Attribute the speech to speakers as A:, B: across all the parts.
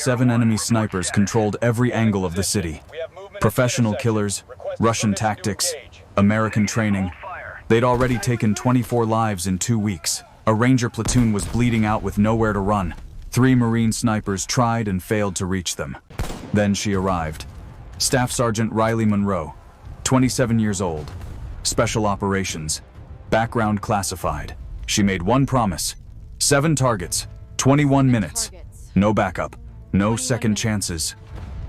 A: 7 enemy snipers controlled every angle of the city. Professional killers, Russian tactics, American training. They'd already taken 24 lives in 2 weeks. A Ranger platoon was bleeding out with nowhere to run. 3 Marine snipers tried and failed to reach them. Then she arrived. Staff Sergeant Riley Monroe, 27 years old. Special operations. Background classified. She made one promise. 7 targets, 21 minutes. No backup, no second chances.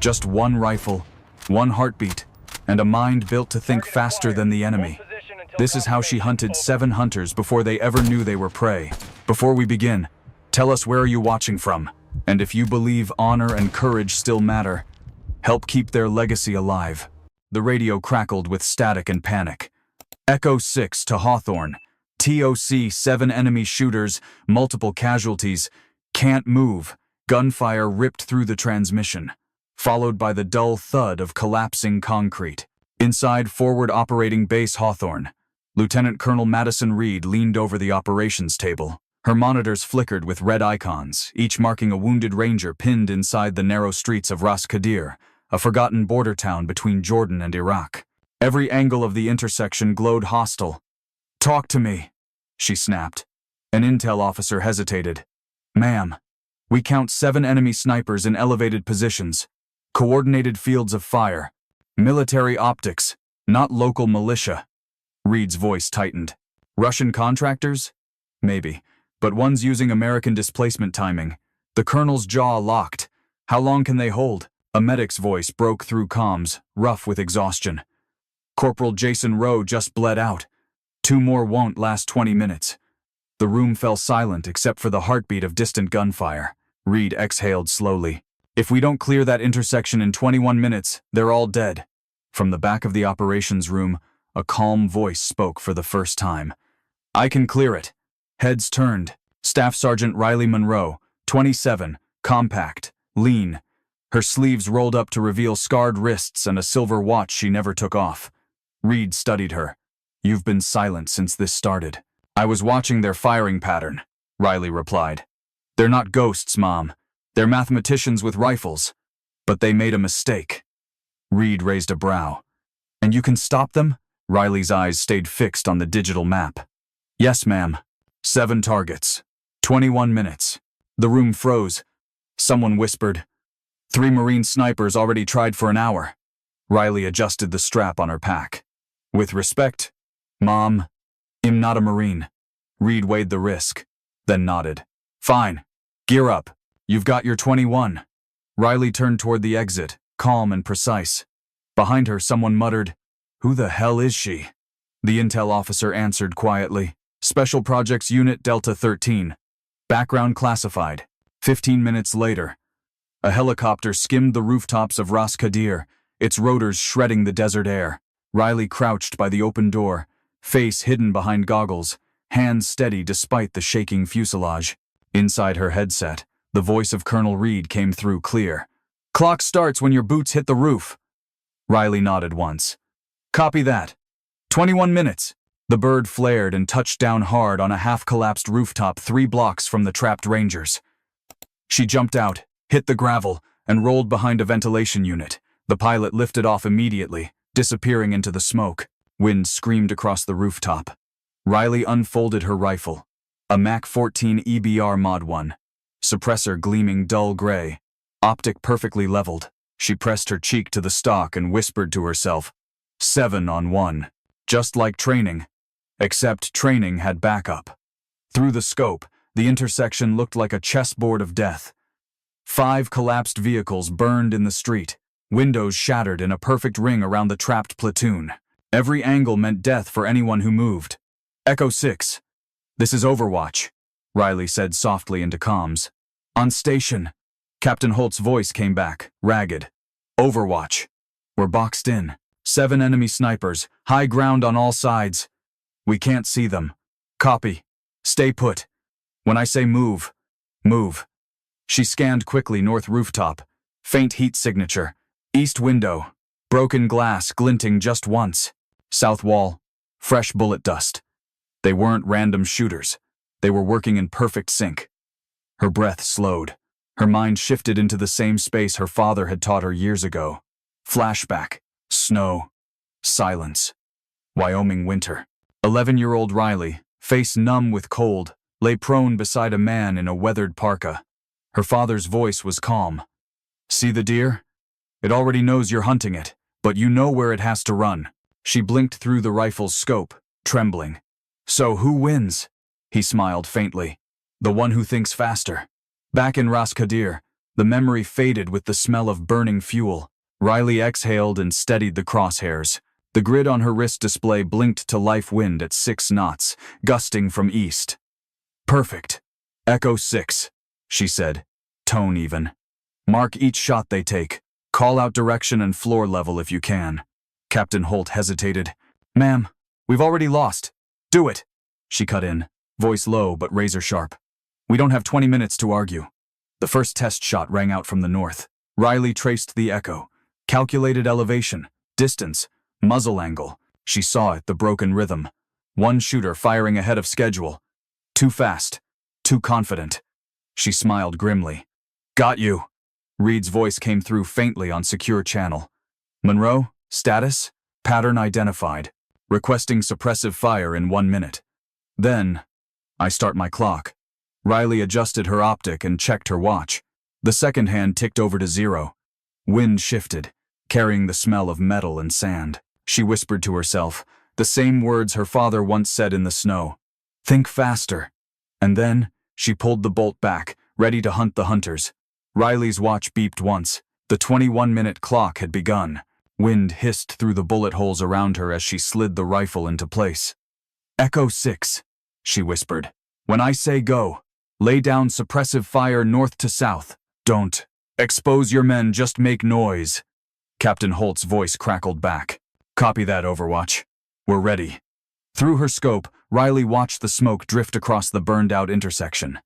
A: Just one rifle, one heartbeat, and a mind built to think faster than the enemy. This is how she hunted 7 hunters before they ever knew they were prey. Before we begin, tell us where are you watching from? And if you believe honor and courage still matter, help keep their legacy alive. The radio crackled with static and panic. Echo 6 to Hawthorne. TOC 7 enemy shooters, multiple casualties. Can't move. Gunfire ripped through the transmission, followed by the dull thud of collapsing concrete. Inside Forward Operating Base Hawthorne, Lieutenant Colonel Madison Reed leaned over the operations table. Her monitors flickered with red icons, each marking a wounded ranger pinned inside the narrow streets of Rascader, a forgotten border town between Jordan and Iraq. Every angle of the intersection glowed hostile. "Talk to me," she snapped. An intel officer hesitated. "Ma'am, we count 7 enemy snipers in elevated positions. Coordinated fields of fire. Military optics, not local militia." Reed's voice tightened. "Russian contractors? Maybe, but one's using American displacement timing." The colonel's jaw locked. "How long can they hold?" A medic's voice broke through comms, rough with exhaustion. "Corporal Jason Rowe just bled out. 2 more won't last 20 minutes. The room fell silent except for the heartbeat of distant gunfire. Reed exhaled slowly. "If we don't clear that intersection in 21 minutes, they're all dead." From the back of the operations room, a calm voice spoke for the first time. "I can clear it." Heads turned. Staff Sergeant Riley Monroe, 27, compact, lean. Her sleeves rolled up to reveal scarred wrists and a silver watch she never took off. Reed studied her. "You've been silent since this started." "I was watching their firing pattern," Riley replied. "They're not ghosts, Mom. They're mathematicians with rifles. But they made a mistake." Reed raised a brow. "And you can stop them?" Riley's eyes stayed fixed on the digital map. "Yes, ma'am. 7 targets. 21 minutes." The room froze. Someone whispered, "3 Marine snipers already tried for an hour." Riley adjusted the strap on her pack. "With respect, Mom, I'm not a Marine." Reed weighed the risk, then nodded. "Fine. Gear up. You've got your 21. Riley turned toward the exit, calm and precise. Behind her, someone muttered, "Who the hell is she?" The intel officer answered quietly, "Special Projects Unit Delta 13. Background classified." 15 minutes later, a helicopter skimmed the rooftops of Rascader, its rotors shredding the desert air. Riley crouched by the open door, face hidden behind goggles, hands steady despite the shaking fuselage. Inside her headset, the voice of Colonel Reed came through clear. "Clock starts when your boots hit the roof." Riley nodded once. "Copy that. 21 minutes." The bird flared and touched down hard on a half-collapsed rooftop 3 blocks from the trapped Rangers. She jumped out, hit the gravel, and rolled behind a ventilation unit. The pilot lifted off immediately, disappearing into the smoke. Wind screamed across the rooftop. Riley unfolded her rifle, a Mac 14 EBR Mod 1, suppressor gleaming dull gray, optic perfectly leveled. She pressed her cheek to the stock and whispered to herself, 7 on 1. Just like training, except training had backup. Through the scope, the intersection looked like a chessboard of death. 5 collapsed vehicles burned in the street, windows shattered in a perfect ring around the trapped platoon. Every angle meant death for anyone who moved. "Echo 6. This is Overwatch," Riley said softly into comms. "On station." Captain Holt's voice came back, ragged. "Overwatch. We're boxed in. 7 enemy snipers, high ground on all sides. We can't see them. Copy. Stay put. When I say move, move." She scanned quickly north rooftop. Faint heat signature. East window. Broken glass glinting just once. South wall. Fresh bullet dust. They weren't random shooters. They were working in perfect sync. Her breath slowed. Her mind shifted into the same space her father had taught her years ago. Flashback. Snow. Silence. Wyoming winter. 11-year-old Riley, face numb with cold, lay prone beside a man in a weathered parka. Her father's voice was calm. "See the deer? It already knows you're hunting it, but you know where it has to run." She blinked through the rifle's scope, trembling. "So who wins?" He smiled faintly. "The one who thinks faster." Back in Rascader, the memory faded with the smell of burning fuel. Riley exhaled and steadied the crosshairs. The grid on her wrist display blinked to life wind at 6 knots, gusting from east. "Perfect. Echo 6, she said, tone even. "Mark each shot they take. Call out direction and floor level if you can." Captain Holt hesitated. "Ma'am, we've already lost. Do it," she cut in, voice low but razor sharp. "We don't have 20 minutes to argue." The first test shot rang out from the north. Riley traced the echo, calculated elevation, distance, muzzle angle. She saw it, the broken rhythm. One shooter firing ahead of schedule. Too fast, too confident. She smiled grimly. "Got you." Reed's voice came through faintly on secure channel. "Monroe, status, pattern identified. Requesting suppressive fire in 1 minute. Then, I start my clock." Riley adjusted her optic and checked her watch. The second hand ticked over to 0. Wind shifted, carrying the smell of metal and sand. She whispered to herself, the same words her father once said in the snow. "Think faster." And then, she pulled the bolt back, ready to hunt the hunters. Riley's watch beeped once. The 21-minute clock had begun. Wind hissed through the bullet holes around her as she slid the rifle into place. "Echo 6, she whispered. "When I say go, lay down suppressive fire north to south. Don't expose your men, just make noise." Captain Holt's voice crackled back. "Copy that, Overwatch. We're ready." Through her scope, Riley watched the smoke drift across the burned-out intersection.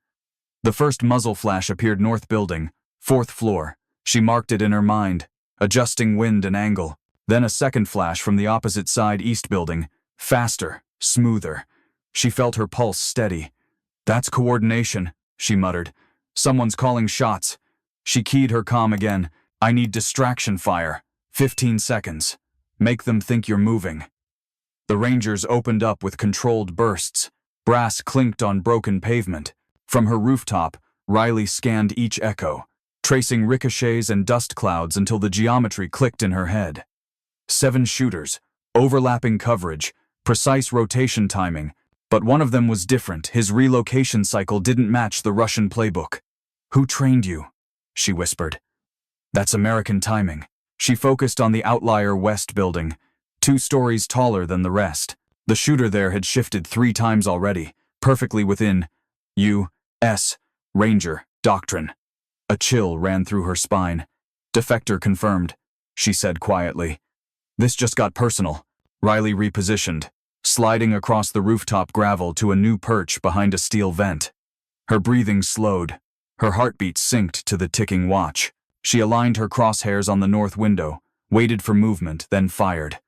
A: The first muzzle flash appeared north building, 4th floor. She marked it in her mind, adjusting wind and angle. Then a second flash from the opposite side, east building, faster, smoother. She felt her pulse steady. "That's coordination," she muttered. "Someone's calling shots." She keyed her comm again. "I need distraction fire. 15 seconds. Make them think you're moving." The Rangers opened up with controlled bursts. Brass clinked on broken pavement. From her rooftop, Riley scanned each echo, tracing ricochets and dust clouds until the geometry clicked in her head. 7 shooters, overlapping coverage, precise rotation timing, but one of them was different. His relocation cycle didn't match the Russian playbook. "Who trained you?" she whispered. "That's American timing." She focused on the outlier west building, 2 stories taller than the rest. The shooter there had shifted 3 times already, perfectly within U.S. Ranger doctrine. A chill ran through her spine. "Defector confirmed," she said quietly. "This just got personal." Riley repositioned, sliding across the rooftop gravel to a new perch behind a steel vent. Her breathing slowed. Her heartbeat synced to the ticking watch. She aligned her crosshairs on the north window, waited for movement, then fired.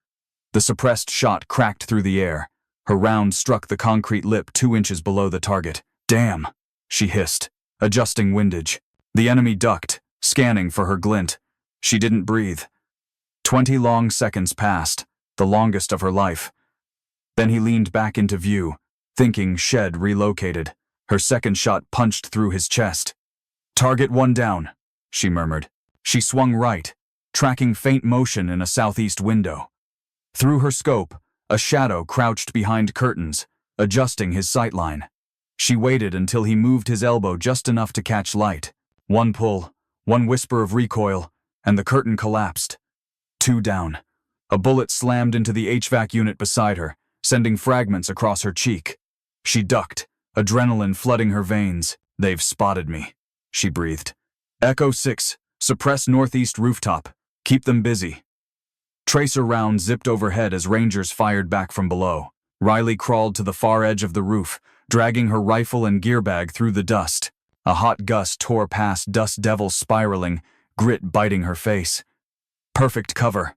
A: The suppressed shot cracked through the air. Her round struck the concrete lip 2 inches below the target. "Damn," she hissed, adjusting windage. The enemy ducked, scanning for her glint. She didn't breathe. 20 long seconds passed, the longest of her life. Then he leaned back into view, thinking shed relocated. Her second shot punched through his chest. "Target 1 down," she murmured. She swung right, tracking faint motion in a southeast window. Through her scope, a shadow crouched behind curtains, adjusting his sightline. She waited until he moved his elbow just enough to catch light. 1 pull, 1 whisper of recoil, and the curtain collapsed. 2 down. A bullet slammed into the HVAC unit beside her, sending fragments across her cheek. She ducked, adrenaline flooding her veins. "They've spotted me," she breathed. "Echo 6, suppress northeast rooftop. Keep them busy." Tracer rounds zipped overhead as Rangers fired back from below. Riley crawled to the far edge of the roof, dragging her rifle and gear bag through the dust. A hot gust tore past Dust Devil, spiraling, grit biting her face. Perfect cover.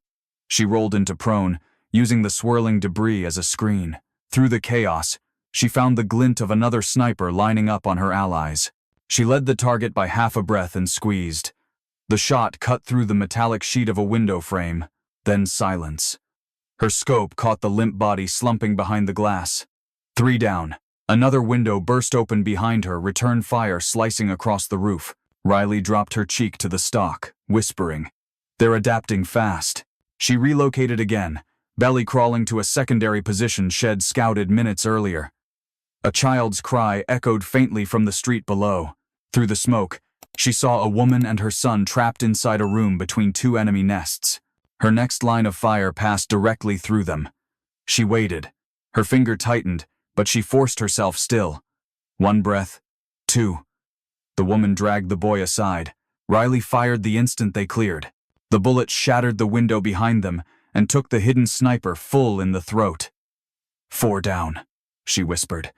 A: She rolled into prone, using the swirling debris as a screen. Through the chaos, she found the glint of another sniper lining up on her allies. She led the target by half a breath and squeezed. The shot cut through the metallic sheet of a window frame, then silence. Her scope caught the limp body slumping behind the glass. 3 down. Another window burst open behind her, return fire slicing across the roof. Riley dropped her cheek to the stock, whispering, "They're adapting fast." She relocated again, belly crawling to a secondary position shed scouted minutes earlier. A child's cry echoed faintly from the street below. Through the smoke, she saw a woman and her son trapped inside a room between 2 enemy nests. Her next line of fire passed directly through them. She waited. Her finger tightened, but she forced herself still. 1 breath. 2. The woman dragged the boy aside. Riley fired the instant they cleared. The bullet shattered the window behind them and took the hidden sniper full in the throat. 4 down, she whispered.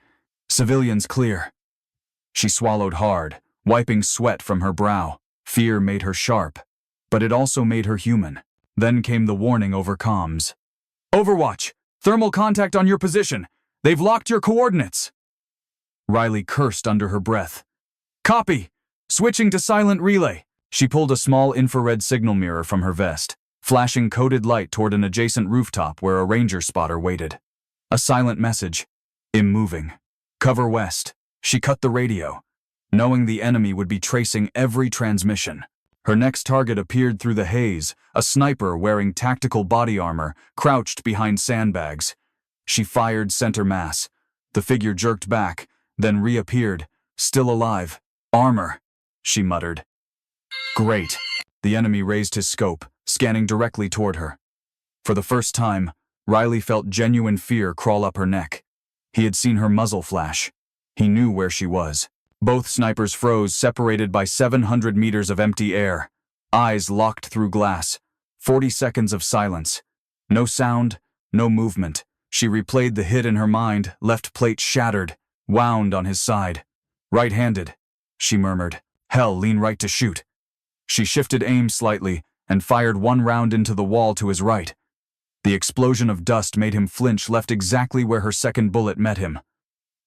A: Civilians clear. She swallowed hard, wiping sweat from her brow. Fear made her sharp, but it also made her human. Then came the warning over comms. "Overwatch! Thermal contact on your position! They've locked your coordinates!" Riley cursed under her breath. "Copy! Switching to silent relay." She pulled a small infrared signal mirror from her vest, flashing coded light toward an adjacent rooftop where a ranger spotter waited. A silent message. "Moving. Cover west." She cut the radio, knowing the enemy would be tracing every transmission. Her next target appeared through the haze, a sniper wearing tactical body armor, crouched behind sandbags. She fired center mass. The figure jerked back, then reappeared, still alive. "Armor," she muttered. "Great." The enemy raised his scope, scanning directly toward her. For the first time, Riley felt genuine fear crawl up her neck. He had seen her muzzle flash. He knew where she was. Both snipers froze, separated by 700 meters of empty air. Eyes locked through glass. 40 seconds of silence. No sound, no movement. She replayed the hit in her mind, left plate shattered, wound on his side. "Right-handed," she murmured. "Hell, lean right to shoot." She shifted aim slightly and fired 1 round into the wall to his right. The explosion of dust made him flinch, left exactly where her second bullet met him.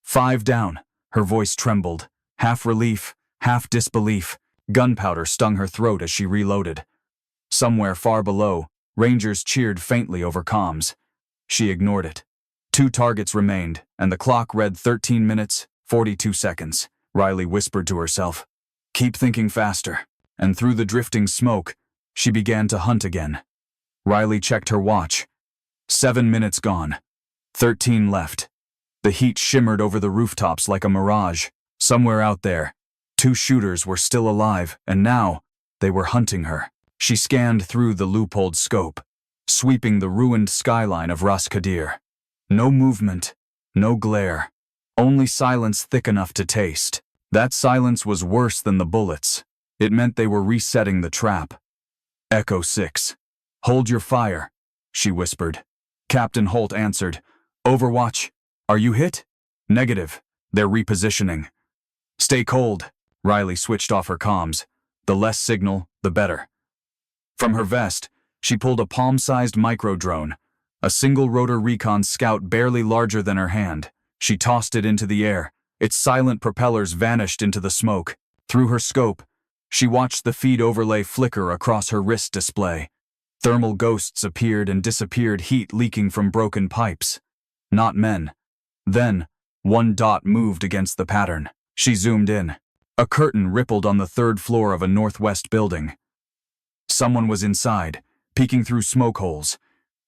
A: 5 down. Her voice trembled. Half relief, half disbelief. Gunpowder stung her throat as she reloaded. Somewhere far below, Rangers cheered faintly over comms. She ignored it. 2 targets remained, and the clock read 13 minutes, 42 seconds. Riley whispered to herself, "Keep thinking faster." And through the drifting smoke, she began to hunt again. Riley checked her watch. 7 minutes gone. 13 left. The heat shimmered over the rooftops like a mirage. Somewhere out there, 2 shooters were still alive, and now they were hunting her. She scanned through the loopholed scope, sweeping the ruined skyline of Rascader. No movement, no glare, only silence thick enough to taste. That silence was worse than the bullets. It meant they were resetting the trap. Echo 6. "Hold your fire," she whispered. Captain Holt answered, "Overwatch, are you hit?" "Negative. They're repositioning." "Stay cold." Riley switched off her comms. The less signal, the better. From her vest, she pulled a palm-sized micro-drone, a single-rotor recon scout barely larger than her hand. She tossed it into the air. Its silent propellers vanished into the smoke. Through her scope, she watched the feed overlay flicker across her wrist display. Thermal ghosts appeared and disappeared, heat leaking from broken pipes. Not men. Then, 1 dot moved against the pattern. She zoomed in. A curtain rippled on the 3rd floor of a northwest building. Someone was inside, peeking through smoke holes.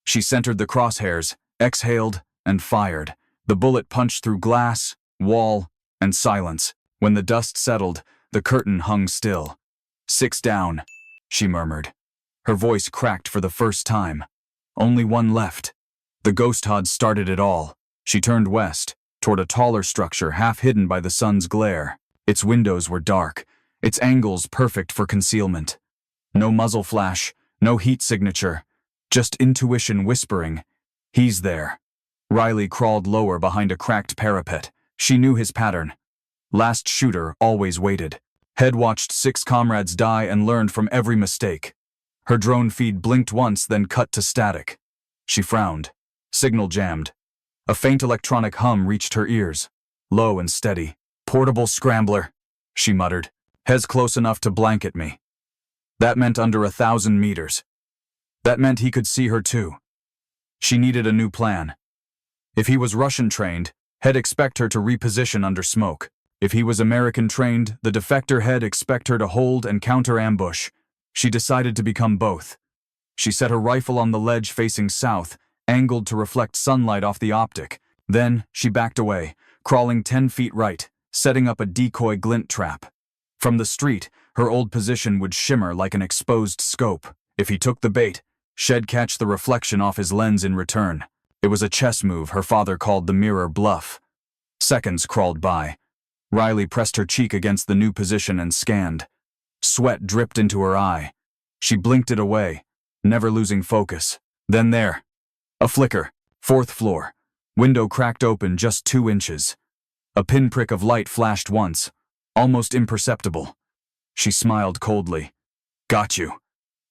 A: She centered the crosshairs, exhaled, and fired. The bullet punched through glass, wall, and silence. When the dust settled, the curtain hung still. 6 down, she murmured. Her voice cracked for the first time. Only 1 left. The ghost HUD started it all. She turned west, toward a taller structure half hidden by the sun's glare. Its windows were dark, its angles perfect for concealment. No muzzle flash, no heat signature, just intuition whispering, "He's there." Riley crawled lower behind a cracked parapet. She knew his pattern. Last shooter always waited. Head watched 6 comrades die and learned from every mistake. Her drone feed blinked once, then cut to static. She frowned. Signal jammed. A faint electronic hum reached her ears. Low and steady. "Portable scrambler," she muttered. Hez close enough to blanket me. That meant under 1,000 meters. That meant he could see her too. She needed a new plan. If he was Russian-trained, he'd expect her to reposition under smoke. If he was American-trained, the defector he'd expect her to hold and counter-ambush. She decided to become both. She set her rifle on the ledge facing south, angled to reflect sunlight off the optic. Then, she backed away, crawling 10 feet right, setting up a decoy glint trap. From the street, her old position would shimmer like an exposed scope. If he took the bait, she'd catch the reflection off his lens in return. It was a chess move her father called the mirror bluff. Seconds crawled by. Riley pressed her cheek against the new position and scanned. Sweat dripped into her eye. She blinked it away, never losing focus. Then there. A flicker. 4th floor. Window cracked open just 2 inches. A pinprick of light flashed once, almost imperceptible. She smiled coldly. Got you.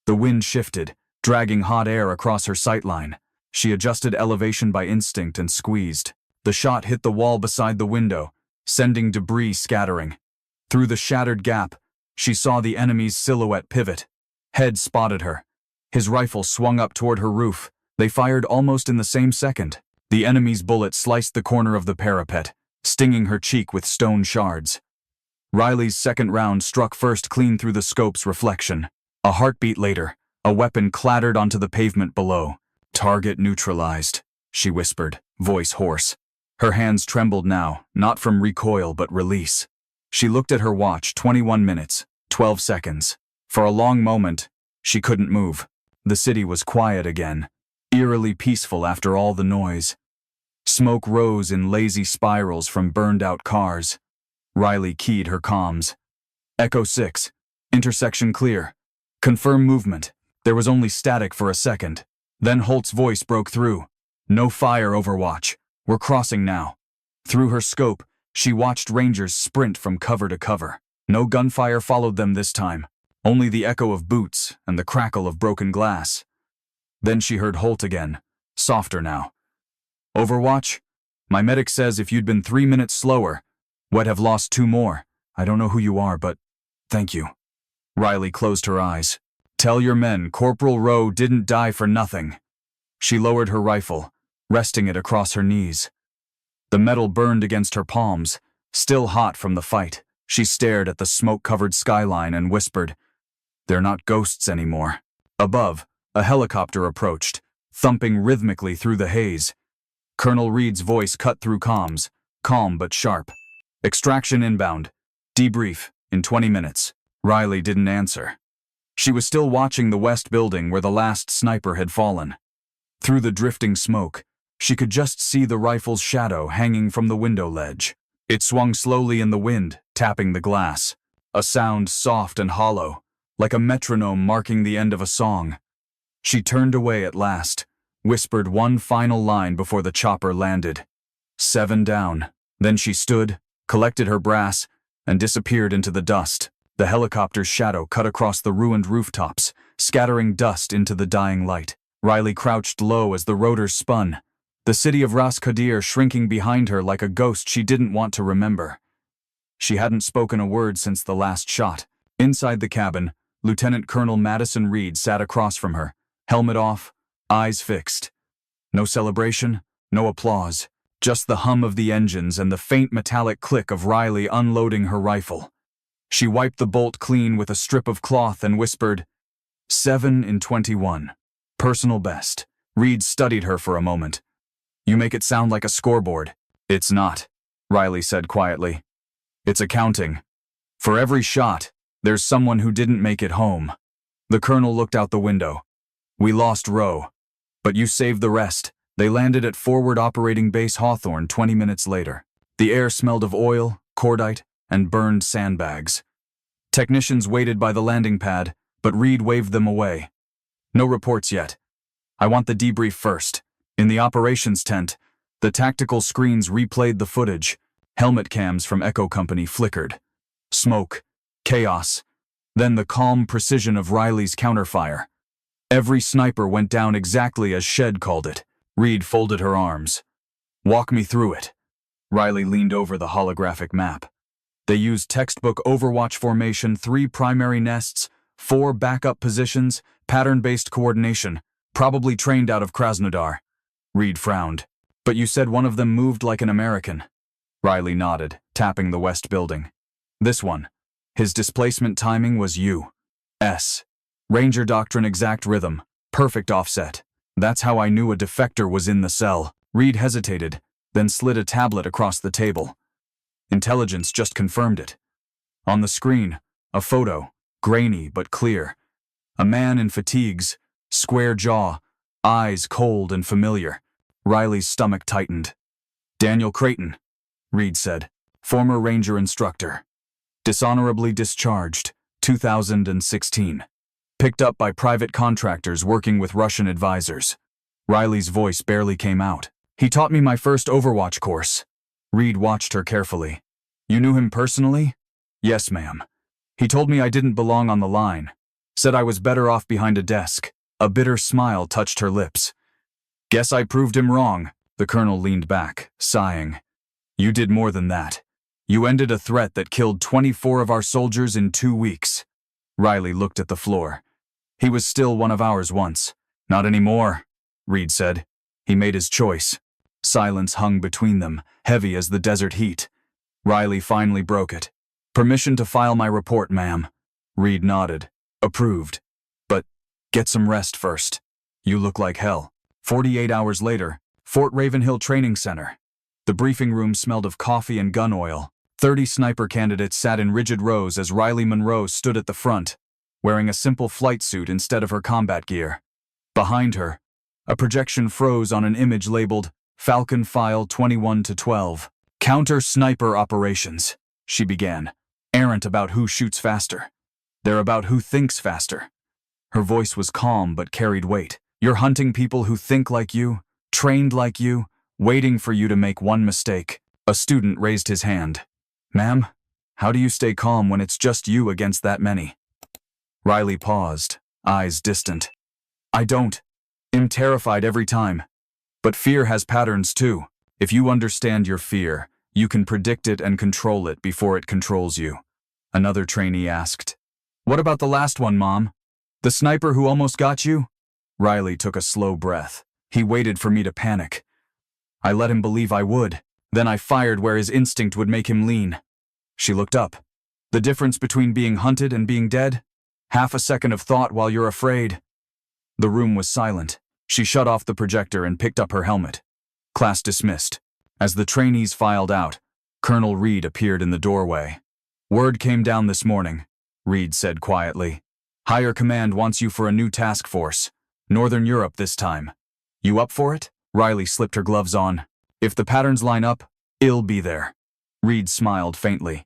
A: The wind shifted, dragging hot air across her sightline. She adjusted elevation by instinct and squeezed. The shot hit the wall beside the window, sending debris scattering. Through the shattered gap, she saw the enemy's silhouette pivot. Head spotted her. His rifle swung up toward her roof. They fired almost in the same second. The enemy's bullet sliced the corner of the parapet, stinging her cheek with stone shards. Riley's second round struck first clean through the scope's reflection. A heartbeat later, a weapon clattered onto the pavement below. Target neutralized, she whispered, voice hoarse. Her hands trembled now, not from recoil but release. She looked at her watch, 21 minutes, 12 seconds. For a long moment, she couldn't move. The city was quiet again, eerily peaceful after all the noise. Smoke rose in lazy spirals from burned-out cars. Riley keyed her comms. Echo 6. Intersection clear. Confirm movement. There was only static for a second. Then Holt's voice broke through. No fire, Overwatch. We're crossing now. Through her scope, she watched Rangers sprint from cover to cover. No gunfire followed them this time. Only the echo of boots and the crackle of broken glass. Then she heard Holt again, softer now. Overwatch? My medic says if you'd been 3 minutes slower, we'd have lost 2 more. I don't know who you are, but thank you. Riley closed her eyes. Tell your men Corporal Rowe didn't die for nothing. She lowered her rifle, resting it across her knees. The metal burned against her palms, still hot from the fight. She stared at the smoke-covered skyline and whispered, They're not ghosts anymore. Above, a helicopter approached, thumping rhythmically through the haze. Colonel Reed's voice cut through comms, calm but sharp. Extraction inbound. Debrief in 20 minutes. Riley didn't answer. She was still watching the west building where the last sniper had fallen. Through the drifting smoke, she could just see the rifle's shadow hanging from the window ledge. It swung slowly in the wind, tapping the glass. A sound soft and hollow, like a metronome marking the end of a song. She turned away at last, whispered one final line before the chopper landed. 7 down. Then she stood, collected her brass, and disappeared into the dust. The helicopter's shadow cut across the ruined rooftops, scattering dust into the dying light. Riley crouched low as the rotors spun, the city of Rascader shrinking behind her like a ghost she didn't want to remember. She hadn't spoken a word since the last shot. Inside the cabin, Lieutenant Colonel Madison Reed sat across from her, helmet off, eyes fixed. No celebration, no applause, just the hum of the engines and the faint metallic click of Riley unloading her rifle. She wiped the bolt clean with a strip of cloth and whispered, 7 in 21. Personal best. Reed studied her for a moment. You make it sound like a scoreboard. It's not, Riley said quietly. It's accounting. For every shot, there's someone who didn't make it home. The colonel looked out the window. We lost Rowe, but you saved the rest. They landed at Forward Operating Base Hawthorne 20 minutes later. The air smelled of oil, cordite, and burned sandbags. Technicians waited by the landing pad, but Reed waved them away. No reports yet. I want the debrief first. In the operations tent, the tactical screens replayed the footage. Helmet cams from Echo Company flickered. Smoke, chaos, then the calm precision of Riley's counterfire. Every sniper went down exactly as Shed called it. Reed folded her arms. Walk me through it. Riley leaned over the holographic map. They used textbook Overwatch formation, 3 primary nests, 4 backup positions, pattern-based coordination, probably trained out of Krasnodar. Reed frowned. But you said one of them moved like an American. Riley nodded, tapping the west building. This one. His displacement timing was U.S. Ranger Doctrine exact rhythm, perfect offset. That's how I knew a defector was in the cell. Reed hesitated, then slid a tablet across the table. Intelligence just confirmed it. On the screen, a photo, grainy but clear. A man in fatigues, square jaw, eyes cold and familiar. Riley's stomach tightened. Daniel Creighton, Reed said, former Ranger instructor. Dishonorably discharged, 2016. Picked up by private contractors working with Russian advisors. Riley's voice barely came out. He taught me my first Overwatch course. Reed watched her carefully. You knew him personally? Yes, ma'am. He told me I didn't belong on the line. Said I was better off behind a desk. A bitter smile touched her lips. Guess I proved him wrong. The colonel leaned back, sighing. You did more than that. You ended a threat that killed 24 of our soldiers in 2 weeks. Riley looked at the floor. He was still one of ours once. Not anymore, Reed said. He made his choice. Silence hung between them, heavy as the desert heat. Riley finally broke it. Permission to file my report, ma'am. Reed nodded. Approved. But get some rest first. You look like hell. 48 hours later, Fort Ravenhill Training Center. The briefing room smelled of coffee and gun oil. 30 sniper candidates sat in rigid rows as Riley Monroe stood at the front, wearing a simple flight suit instead of her combat gear. Behind her, a projection froze on an image labeled Falcon File 21-12. Counter-sniper operations, she began. Aren't about who shoots faster. They're about who thinks faster. Her voice was calm but carried weight. You're hunting people who think like you, trained like you, waiting for you to make one mistake. A student raised his hand. Ma'am, how do you stay calm when it's just you against that many? Riley paused, eyes distant. I don't. I'm terrified every time. But fear has patterns too. If you understand your fear, you can predict it and control it before it controls you. Another trainee asked. What about the last one, Mom? The sniper who almost got you? Riley took a slow breath. He waited for me to panic. I let him believe I would. Then I fired where his instinct would make him lean. She looked up. The difference between being hunted and being dead? Half a second of thought while you're afraid. The room was silent. She shut off the projector and picked up her helmet. Class dismissed. As the trainees filed out, Colonel Reed appeared in the doorway. Word came down this morning, Reed said quietly. Higher command wants you for a new task force. Northern Europe this time. You up for it? Riley slipped her gloves on. If the patterns line up, I'll be there. Reed smiled faintly.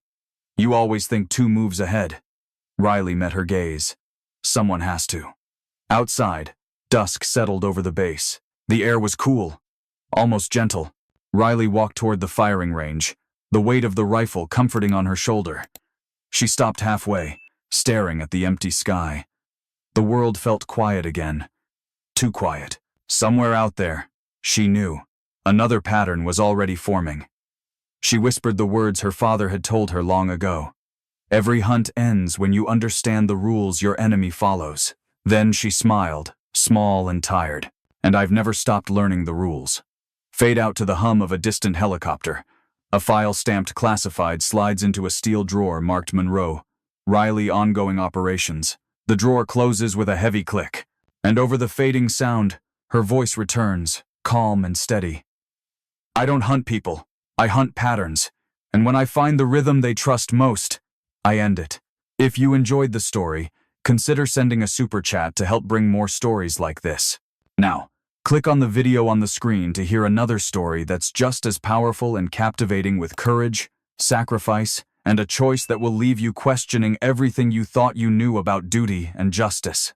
A: You always think 2 moves ahead. Riley met her gaze. Someone has to. Outside, dusk settled over the base. The air was cool, almost gentle. Riley walked toward the firing range, the weight of the rifle comforting on her shoulder. She stopped halfway, staring at the empty sky. The world felt quiet again. Too quiet. Somewhere out there, she knew, another pattern was already forming. She whispered the words her father had told her long ago. Every hunt ends when you understand the rules your enemy follows. Then she smiled, small and tired. And I've never stopped learning the rules. Fade out to the hum of a distant helicopter. A file stamped classified slides into a steel drawer marked Monroe. Riley ongoing operations. The drawer closes with a heavy click. And over the fading sound, her voice returns, calm and steady. I don't hunt people. I hunt patterns. And when I find the rhythm they trust most, I end it. If you enjoyed the story, consider sending a super chat to help bring more stories like this. Now, click on the video on the screen to hear another story that's just as powerful and captivating with courage, sacrifice, and a choice that will leave you questioning everything you thought you knew about duty and justice.